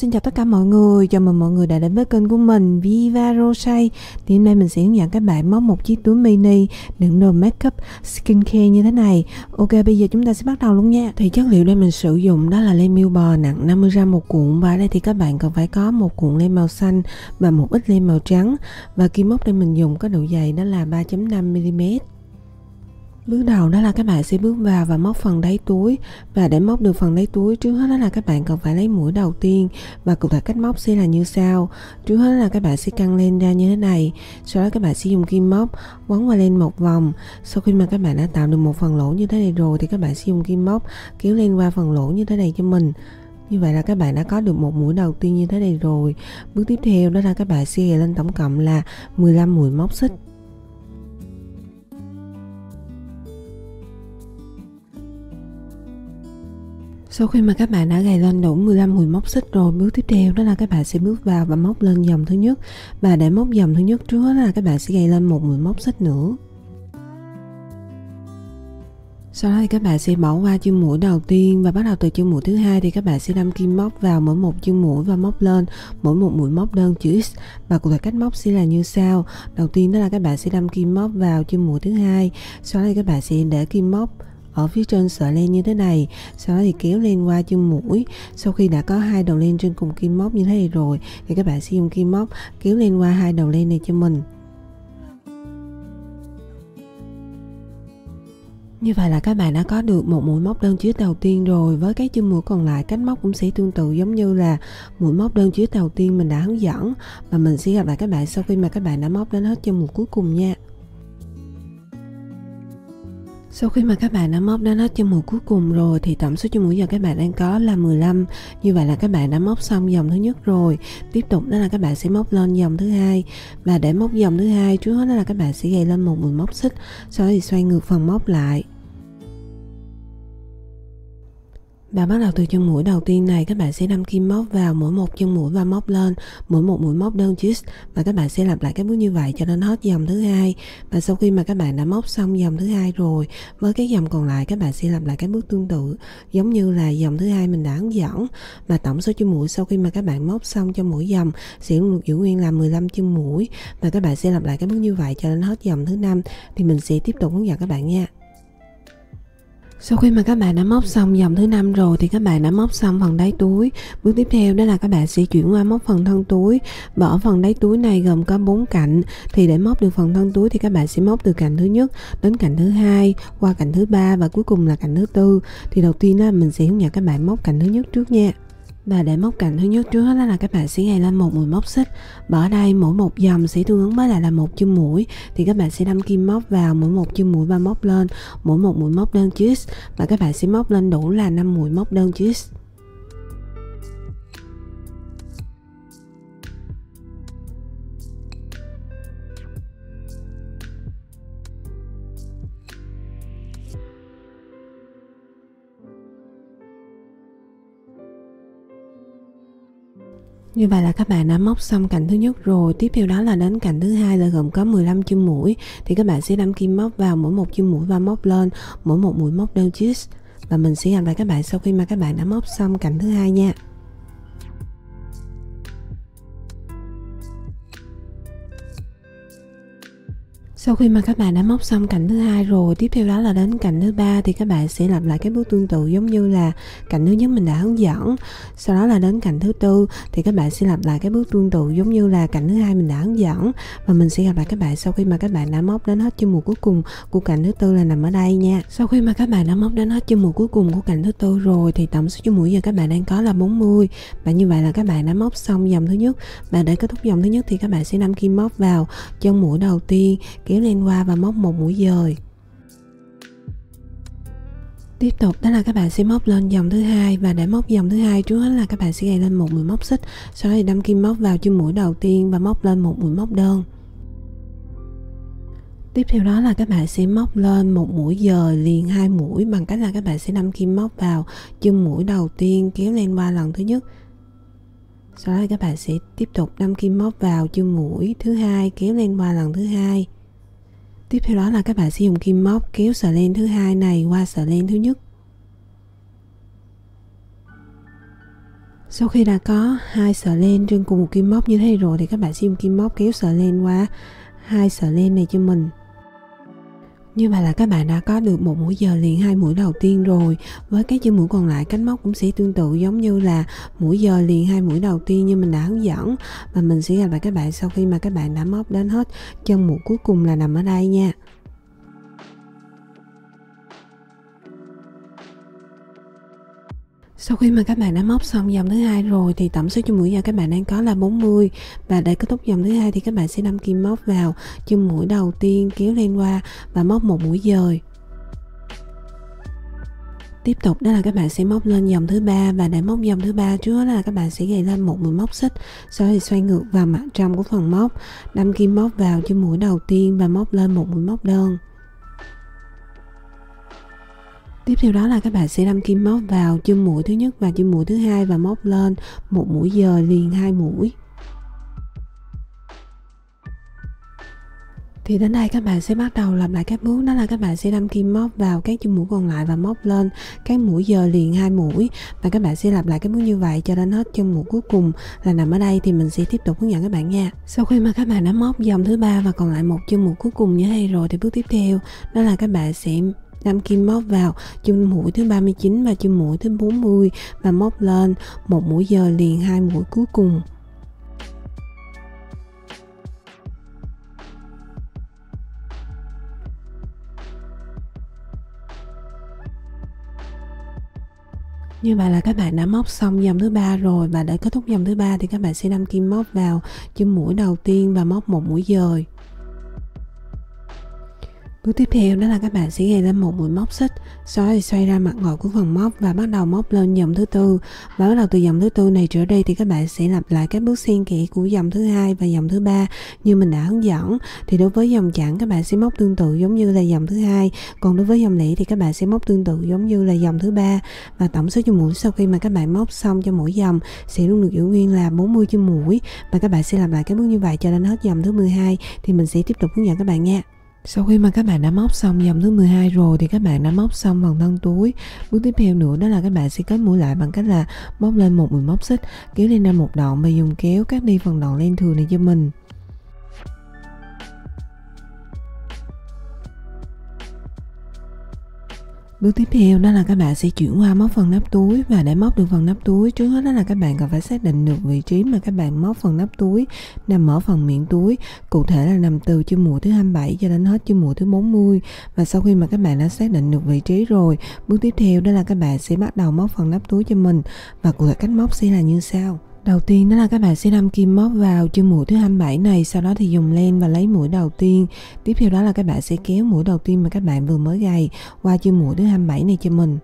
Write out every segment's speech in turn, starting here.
xin chào tất cả mọi người. Chào mừng mọi người đã đến với kênh của mình Viva Rosé. Thì hôm nay mình sẽ hướng dẫn các bạn móc một chiếc túi mini đựng đồ makeup skincare như thế này. Ok, bây giờ chúng ta sẽ bắt đầu luôn nha. Thì chất liệu đây mình sử dụng đó là len miêu bò nặng 50g một cuộn. Và ở đây thì các bạn cần phải có một cuộn len màu xanh và một ít len màu trắng. Và kim móc đây mình dùng có độ dày đó là 3.5mm. Bước đầu đó là các bạn sẽ bước vào và móc phần đáy túi. Và để móc được phần đáy túi, trước hết đó là các bạn cần phải lấy mũi đầu tiên. Và cụ thể cách móc sẽ là như sau. Trước hết là các bạn sẽ căng len ra như thế này. Sau đó các bạn sẽ dùng kim móc quấn qua len một vòng. Sau khi mà các bạn đã tạo được một phần lỗ như thế này rồi thì các bạn sẽ dùng kim móc kéo len qua phần lỗ như thế này cho mình. Như vậy là các bạn đã có được một mũi đầu tiên như thế này rồi. Bước tiếp theo đó là các bạn sẽ gài lên tổng cộng là 15 mũi móc xích. Sau khi mà các bạn đã gài lên đủ 15 mũi móc xích rồi, bước tiếp theo đó là các bạn sẽ bước vào và móc lên dòng thứ nhất. Và để móc dòng thứ nhất trước là các bạn sẽ gài lên một mũi móc xích nữa. Sau đó thì các bạn sẽ bỏ qua chân mũi đầu tiên và bắt đầu từ chân mũi thứ hai thì các bạn sẽ đâm kim móc vào mỗi một chân mũi và móc lên mỗi một mũi móc đơn chữ X. Và cụ thể cách móc sẽ là như sau. Đầu tiên đó là các bạn sẽ đâm kim móc vào chân mũi thứ hai. Sau đó thì các bạn sẽ để kim móc ở phía trên sợi len như thế này, sau đó thì kéo len qua chân mũi. Sau khi đã có hai đầu len trên cùng kim móc như thế này rồi thì các bạn sẽ dùng kim móc kéo len qua hai đầu len này cho mình. Như vậy là các bạn đã có được một mũi móc đơn chữ đầu tiên rồi. Với các chân mũi còn lại, cách móc cũng sẽ tương tự giống như là mũi móc đơn chữ đầu tiên mình đã hướng dẫn. Và mình sẽ gặp lại các bạn sau khi mà các bạn đã móc đến hết chân mũi cuối cùng nha. Sau khi mà các bạn đã móc đến hết chân mũi cuối cùng rồi thì tổng số chân mũi giờ các bạn đang có là 15. Như vậy là các bạn đã móc xong dòng thứ nhất rồi. Tiếp tục đó là các bạn sẽ móc lên dòng thứ hai. Và để móc dòng thứ hai, trước hết đó là các bạn sẽ gài lên một mũi móc xích, sau đó thì xoay ngược phần móc lại. Và bắt đầu từ chân mũi đầu tiên này, các bạn sẽ đâm kim móc vào mỗi một chân mũi và móc lên mỗi một mũi móc đơn chữ X. Và các bạn sẽ lặp lại các bước như vậy cho đến hết dòng thứ hai. Và sau khi mà các bạn đã móc xong dòng thứ hai rồi, với các dòng còn lại các bạn sẽ lặp lại các bước tương tự giống như là dòng thứ hai mình đã hướng dẫn. Và tổng số chân mũi sau khi mà các bạn móc xong cho mỗi dòng sẽ được giữ nguyên là 15 chân mũi. Và các bạn sẽ lặp lại các bước như vậy cho đến hết dòng thứ 5 thì mình sẽ tiếp tục hướng dẫn các bạn nha. Sau khi mà các bạn đã móc xong dòng thứ 5 rồi thì các bạn đã móc xong phần đáy túi. Bước tiếp theo đó là các bạn sẽ chuyển qua móc phần thân túi. Và ở phần đáy túi này gồm có 4 cạnh. Thì để móc được phần thân túi thì các bạn sẽ móc từ cạnh thứ nhất đến cạnh thứ hai, qua cạnh thứ ba và cuối cùng là cạnh thứ tư. Thì đầu tiên đó mình sẽ hướng dẫn các bạn móc cạnh thứ nhất trước nha. Và để móc cạnh thứ nhất trước hết là các bạn sẽ gài lên một mũi móc xích. Và ở đây mỗi một dòng sẽ tương ứng với lại là một chân mũi. Thì các bạn sẽ đâm kim móc vào mỗi một chân mũi và móc lên mỗi một mũi móc đơn chữ X. Và các bạn sẽ móc lên đủ là 5 mũi móc đơn chữ X. Như vậy là các bạn đã móc xong cạnh thứ nhất rồi. Tiếp theo đó là đến cạnh thứ hai là gồm có 15 chân mũi. Thì các bạn sẽ đâm kim móc vào mỗi một chân mũi và móc lên mỗi một mũi móc đơn chữ X. Và mình sẽ gặp lại các bạn sau khi mà các bạn đã móc xong cạnh thứ hai nha. Sau khi mà các bạn đã móc xong cạnh thứ hai rồi, tiếp theo đó là đến cạnh thứ ba thì các bạn sẽ lặp lại các bước tương tự giống như là cạnh thứ nhất mình đã hướng dẫn. Sau đó là đến cạnh thứ tư thì các bạn sẽ lặp lại các bước tương tự giống như là cạnh thứ hai mình đã hướng dẫn. Và mình sẽ gặp lại các bạn sau khi mà các bạn đã móc đến hết chân mũi cuối cùng của cạnh thứ tư là nằm ở đây nha. Sau khi mà các bạn đã móc đến hết chân mũi cuối cùng của cạnh thứ tư rồi thì tổng số chân mũi giờ các bạn đang có là 40. Và như vậy là các bạn đã móc xong dòng thứ nhất. Và để kết thúc dòng thứ nhất thì các bạn sẽ đâm kim móc vào chân mũi đầu tiên, kéo len qua và móc một mũi dời. Tiếp tục đó là các bạn sẽ móc lên dòng thứ hai. Và để móc dòng thứ hai trước hết là các bạn sẽ gài lên một mũi móc xích, sau đó thì đâm kim móc vào chân mũi đầu tiên và móc lên một mũi móc đơn. Tiếp theo đó là các bạn sẽ móc lên một mũi dời liền 2 mũi bằng cách là các bạn sẽ đâm kim móc vào chân mũi đầu tiên, kéo len qua lần thứ nhất. Sau đó các bạn sẽ tiếp tục đâm kim móc vào chân mũi thứ hai, kéo len qua lần thứ hai. Tiếp theo đó là các bạn sẽ dùng kim móc kéo sợi len thứ hai này qua sợi len thứ nhất. Sau khi đã có 2 sợi len trên cùng một kim móc như thế rồi thì các bạn sẽ dùng kim móc kéo sợi len qua 2 sợi len này cho mình. Như vậy là các bạn đã có được một mũi giờ liền 2 mũi đầu tiên rồi. Với các chân mũi còn lại, cách móc cũng sẽ tương tự giống như là mũi giờ liền 2 mũi đầu tiên như mình đã hướng dẫn. Và mình sẽ gặp lại các bạn sau khi mà các bạn đã móc đến hết chân mũi cuối cùng là nằm ở đây nha. Sau khi mà các bạn đã móc xong dòng thứ hai rồi thì tổng số chân mũi giờ các bạn đang có là 40. Và để kết thúc dòng thứ hai thì các bạn sẽ đâm kim móc vào chân mũi đầu tiên, kéo lên qua và móc một mũi dời. Tiếp tục đó là các bạn sẽ móc lên dòng thứ ba, và để móc dòng thứ ba trước đó là các bạn sẽ gài lên một mũi móc xích, sau đó thì xoay ngược vào mặt trong của phần móc, đâm kim móc vào chân mũi đầu tiên và móc lên một mũi móc đơn. Tiếp theo đó là các bạn sẽ đâm kim móc vào chân mũi thứ nhất và chân mũi thứ hai và móc lên một mũi dời liền 2 mũi. Thì đến đây các bạn sẽ bắt đầu lặp lại các bước, đó là các bạn sẽ đâm kim móc vào các chân mũi còn lại và móc lên các mũi dời liền 2 mũi, và các bạn sẽ lặp lại các bước như vậy cho đến hết chân mũi cuối cùng là nằm ở đây. Thì mình sẽ tiếp tục hướng dẫn các bạn nha. Sau khi mà các bạn đã móc dòng thứ ba và còn lại một chân mũi cuối cùng như thế rồi thì bước tiếp theo đó là các bạn sẽ đâm kim móc vào chân mũi thứ 39 và chân mũi thứ 40 và móc lên một mũi dời liền 2 mũi cuối cùng. Như vậy là các bạn đã móc xong dòng thứ ba rồi, và để kết thúc dòng thứ ba thì các bạn sẽ đâm kim móc vào chân mũi đầu tiên và móc một mũi dời. Bước tiếp theo đó là các bạn sẽ gài lên một mũi móc xích, sau đó thì xoay ra mặt ngồi của phần móc và bắt đầu móc lên dòng thứ tư. Và bắt đầu từ dòng thứ tư này trở đi thì các bạn sẽ lặp lại các bước xen kẽ của dòng thứ hai và dòng thứ ba như mình đã hướng dẫn. Thì đối với dòng chẵn các bạn sẽ móc tương tự giống như là dòng thứ hai, còn đối với dòng lẻ thì các bạn sẽ móc tương tự giống như là dòng thứ ba. Và tổng số chân mũi sau khi mà các bạn móc xong cho mỗi dòng sẽ luôn được giữ nguyên là 40 chân mũi, và các bạn sẽ lặp lại các bước như vậy cho đến hết dòng thứ 12. Thì mình sẽ tiếp tục hướng dẫn các bạn nha. Sau khi mà các bạn đã móc xong dòng thứ 12 rồi thì các bạn đã móc xong phần thân túi. Bước tiếp theo nữa đó là các bạn sẽ kết mũi lại bằng cách là móc lên một mũi móc xích, kéo lên ra một đoạn và dùng kéo cắt đi phần đoạn len thừa này cho mình. Bước tiếp theo đó là các bạn sẽ chuyển qua móc phần nắp túi, và để móc được phần nắp túi trước hết đó là các bạn cần phải xác định được vị trí mà các bạn móc phần nắp túi nằm ở phần miệng túi, cụ thể là nằm từ chân mũi thứ 27 cho đến hết chân mũi thứ 40. Và sau khi mà các bạn đã xác định được vị trí rồi, bước tiếp theo đó là các bạn sẽ bắt đầu móc phần nắp túi cho mình, và cụ thể cách móc sẽ là như sau. Đầu tiên đó là các bạn sẽ đâm kim móc vào chân mũi thứ 27 này, sau đó thì dùng len và lấy mũi đầu tiên. Tiếp theo đó là các bạn sẽ kéo mũi đầu tiên mà các bạn vừa mới gài qua chân mũi thứ 27 này cho mình.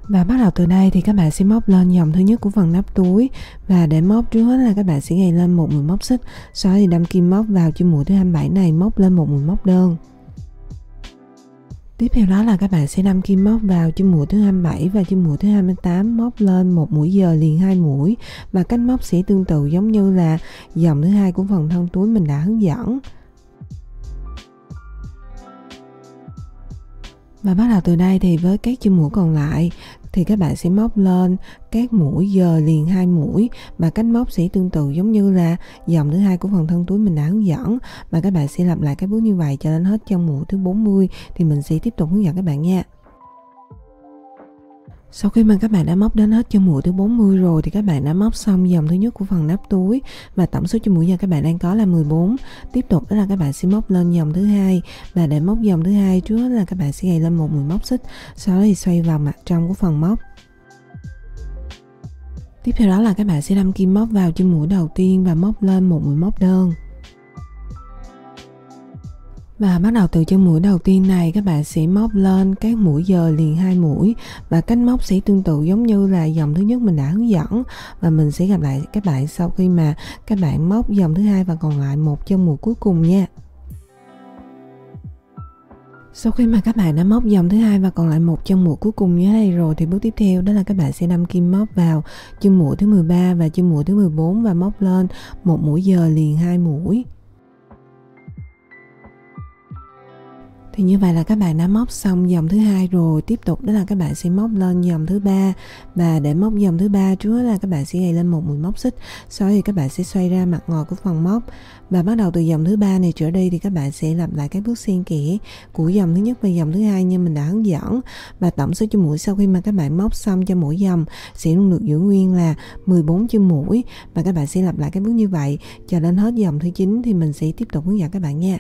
Và bắt đầu từ đây thì các bạn sẽ móc lên dòng thứ nhất của phần nắp túi, và để móc trước hết là các bạn sẽ gài lên một mũi móc xích, sau đó thì đâm kim móc vào chân mũi thứ 27 này, móc lên một mũi móc đơn. Tiếp theo đó là các bạn sẽ đâm kim móc vào chân mũi thứ 27 và chân mũi thứ 28, móc lên một mũi dời liền 2 mũi, và cách móc sẽ tương tự giống như là dòng thứ hai của phần thân túi mình đã hướng dẫn. Và bắt đầu từ đây thì với các chân mũi còn lại thì các bạn sẽ móc lên các mũi dời liền 2 mũi, và cách móc sẽ tương tự giống như là dòng thứ hai của phần thân túi mình đã hướng dẫn, và các bạn sẽ lặp lại các bước như vậy cho đến hết chân mũi thứ 40. Thì mình sẽ tiếp tục hướng dẫn các bạn nha. Sau khi mà các bạn đã móc đến hết chân mũi thứ 40 rồi thì các bạn đã móc xong dòng thứ nhất của phần nắp túi, và tổng số chân mũi giờ các bạn đang có là 14. Tiếp tục đó là các bạn sẽ móc lên dòng thứ hai, và để móc dòng thứ hai trước là các bạn sẽ gài lên một mũi móc xích, sau đó thì xoay vào mặt trong của phần móc. Tiếp theo đó là các bạn sẽ đâm kim móc vào chân mũi đầu tiên và móc lên một mũi móc đơn. Và bắt đầu từ chân mũi đầu tiên này các bạn sẽ móc lên các mũi dời liền 2 mũi, và cách móc sẽ tương tự giống như là dòng thứ nhất mình đã hướng dẫn. Và mình sẽ gặp lại các bạn sau khi mà các bạn móc dòng thứ hai và còn lại một chân mũi cuối cùng nha. Sau khi mà các bạn đã móc dòng thứ hai và còn lại một chân mũi cuối cùng như thế này rồi thì bước tiếp theo đó là các bạn sẽ đâm kim móc vào chân mũi thứ 13 và chân mũi thứ 14 và móc lên một mũi dời liền 2 mũi. Thì như vậy là các bạn đã móc xong dòng thứ hai rồi. Tiếp tục đó là các bạn sẽ móc lên dòng thứ ba. Và để móc dòng thứ ba trước là các bạn sẽ gài lên một mũi móc xích. Sau đó thì các bạn sẽ xoay ra mặt ngoài của phần móc. Và bắt đầu từ dòng thứ ba này trở đi thì các bạn sẽ lặp lại các bước xen kẽ của dòng thứ nhất và dòng thứ hai như mình đã hướng dẫn. Và tổng số chân mũi sau khi mà các bạn móc xong cho mỗi dòng sẽ luôn được giữ nguyên là 14 chân mũi. Và các bạn sẽ lặp lại các bước như vậy cho đến hết dòng thứ 9 thì mình sẽ tiếp tục hướng dẫn các bạn nha.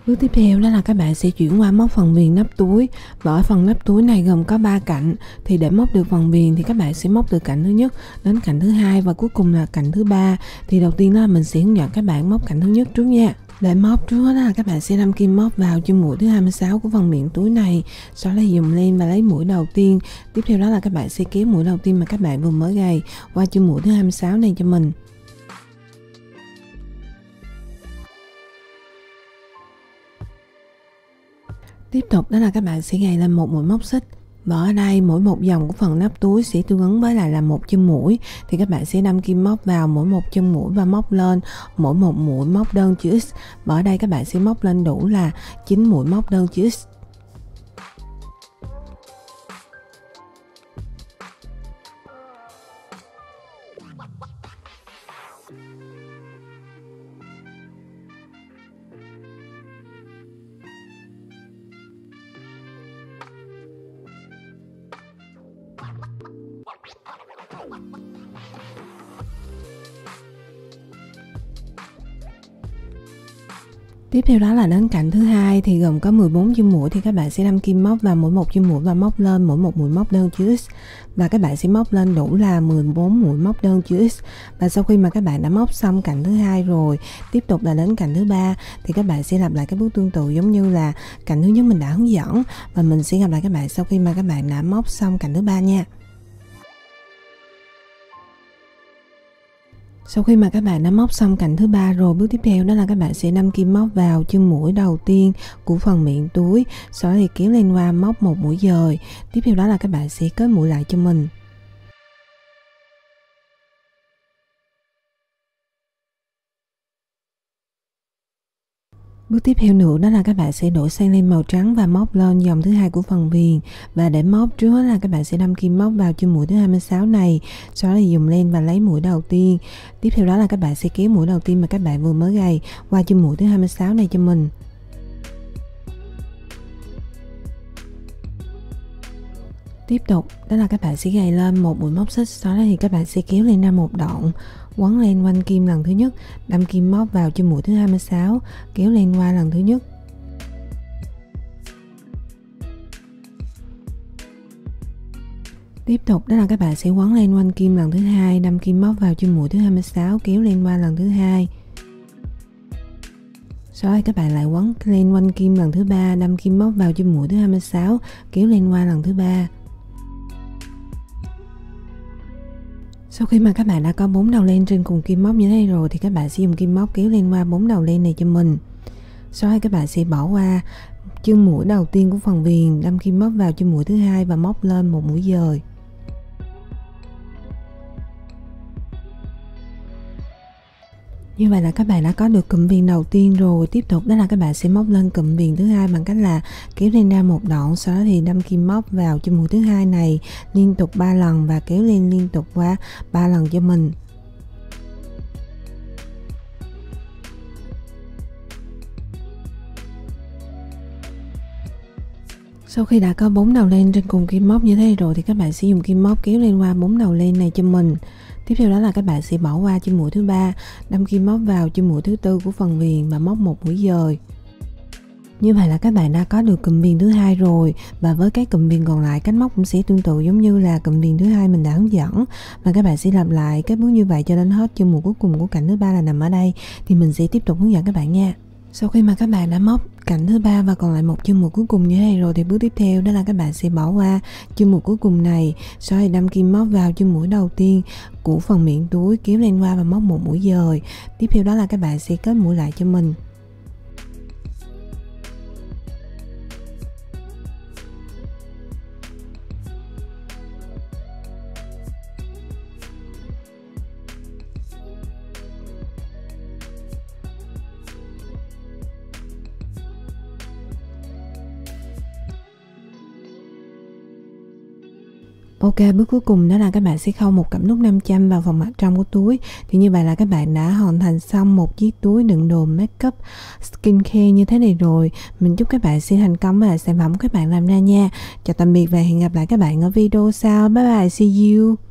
Bước tiếp theo đó là các bạn sẽ chuyển qua móc phần viền nắp túi. Và ở phần nắp túi này gồm có 3 cạnh. Thì để móc được phần viền thì các bạn sẽ móc từ cạnh thứ nhất đến cạnh thứ hai và cuối cùng là cạnh thứ ba. Thì đầu tiên đó là mình sẽ hướng dẫn các bạn móc cạnh thứ nhất trước nha. Để móc trước đó là các bạn sẽ đâm kim móc vào chân mũi thứ 26 của phần miệng túi này. Sau đó dùng len và lấy mũi đầu tiên. Tiếp theo đó là các bạn sẽ kéo mũi đầu tiên mà các bạn vừa mới gài qua chân mũi thứ 26 này cho mình. Tiếp tục đó là các bạn sẽ gài lên một mũi móc xích. Và ở đây mỗi một dòng của phần nắp túi sẽ tương ứng với lại là một chân mũi. Thì các bạn sẽ đâm kim móc vào mỗi một chân mũi và móc lên mỗi một mũi móc đơn chữ X. Và ở đây các bạn sẽ móc lên đủ là 9 mũi móc đơn chữ X. Tiếp theo đó là đến cạnh thứ hai thì gồm có 14 chân mũi thì các bạn sẽ đâm kim móc vào mỗi một chân mũi và móc lên mỗi một mũi móc đơn chữ X. Và các bạn sẽ móc lên đủ là 14 mũi móc đơn chữ X. Và sau khi mà các bạn đã móc xong cạnh thứ hai rồi, tiếp tục là đến cạnh thứ ba thì các bạn sẽ lặp lại các bước tương tự giống như là cạnh thứ nhất mình đã hướng dẫn. Và mình sẽ gặp lại các bạn sau khi mà các bạn đã móc xong cạnh thứ ba nha. Sau khi mà các bạn đã móc xong cạnh thứ ba rồi, bước tiếp theo đó là các bạn sẽ đâm kim móc vào chân mũi đầu tiên của phần miệng túi, sau đó thì kéo lên qua móc một mũi dời. Tiếp theo đó là các bạn sẽ kết mũi lại cho mình. Bước tiếp theo nữa đó là các bạn sẽ đổi sang len màu trắng và móc lên dòng thứ hai của phần viền. Và để móc trước là các bạn sẽ đâm kim móc vào chân mũi thứ 26 này, sau đó thì dùng len và lấy mũi đầu tiên. Tiếp theo đó là các bạn sẽ kéo mũi đầu tiên mà các bạn vừa mới gài qua chân mũi thứ 26 này cho mình. Tiếp tục đó là các bạn sẽ gài lên một mũi móc xích, sau đó thì các bạn sẽ kéo lên ra một đoạn, quấn len quanh kim lần thứ nhất, đâm kim móc vào chân mũi thứ 26, kéo len qua lần thứ nhất. Tiếp tục đó là các bạn sẽ quấn len quanh kim lần thứ hai, đâm kim móc vào chân mũi thứ 26, kéo len qua lần thứ hai. Sau đó các bạn lại quấn len quanh kim lần thứ ba, đâm kim móc vào chân mũi thứ 26, kéo len qua lần thứ ba. Sau khi mà các bạn đã có 4 đầu len trên cùng kim móc như thế này rồi thì các bạn sẽ dùng kim móc kéo len qua 4 đầu len này cho mình. Sau đó các bạn sẽ bỏ qua chân mũi đầu tiên của phần viền, đâm kim móc vào chân mũi thứ hai và móc lên một mũi dời. Như vậy là các bạn đã có được cụm viền đầu tiên rồi. Tiếp tục đó là các bạn sẽ móc lên cụm viền thứ hai bằng cách là kéo lên ra một đoạn, sau đó thì đâm kim móc vào chân mũi thứ hai này liên tục 3 lần và kéo lên liên tục qua 3 lần cho mình. Sau khi đã có 4 đầu len trên cùng kim móc như thế rồi thì các bạn sẽ dùng kim móc kéo lên qua 4 đầu len này cho mình. Tiếp theo đó là các bạn sẽ bỏ qua chân mũi thứ ba, đâm kim móc vào chân mũi thứ tư của phần viền và móc một mũi dời. Như vậy là các bạn đã có được cụm viền thứ hai rồi, và với các cụm viền còn lại cách móc cũng sẽ tương tự giống như là cụm viền thứ hai mình đã hướng dẫn, và các bạn sẽ làm lại các bước như vậy cho đến hết chân mũi cuối cùng của cạnh thứ ba là nằm ở đây. Thì mình sẽ tiếp tục hướng dẫn các bạn nha. Sau khi mà các bạn đã móc cạnh thứ ba và còn lại một chân mũi cuối cùng như thế này rồi thì bước tiếp theo đó là các bạn sẽ bỏ qua chân mũi cuối cùng này, sau đó đâm kim móc vào chân mũi đầu tiên của phần miệng túi, kéo lên qua và móc một mũi dời. Tiếp theo đó là các bạn sẽ kết mũi lại cho mình. Ok, bước cuối cùng đó là các bạn sẽ khâu một cặp nút 500 vào phần mặt trong của túi. Thì như vậy là các bạn đã hoàn thành xong một chiếc túi đựng đồ makeup skincare như thế này rồi. Mình chúc các bạn sẽ thành công với sản phẩm các bạn làm ra nha. Chào tạm biệt và hẹn gặp lại các bạn ở video sau. Bye bye, see you.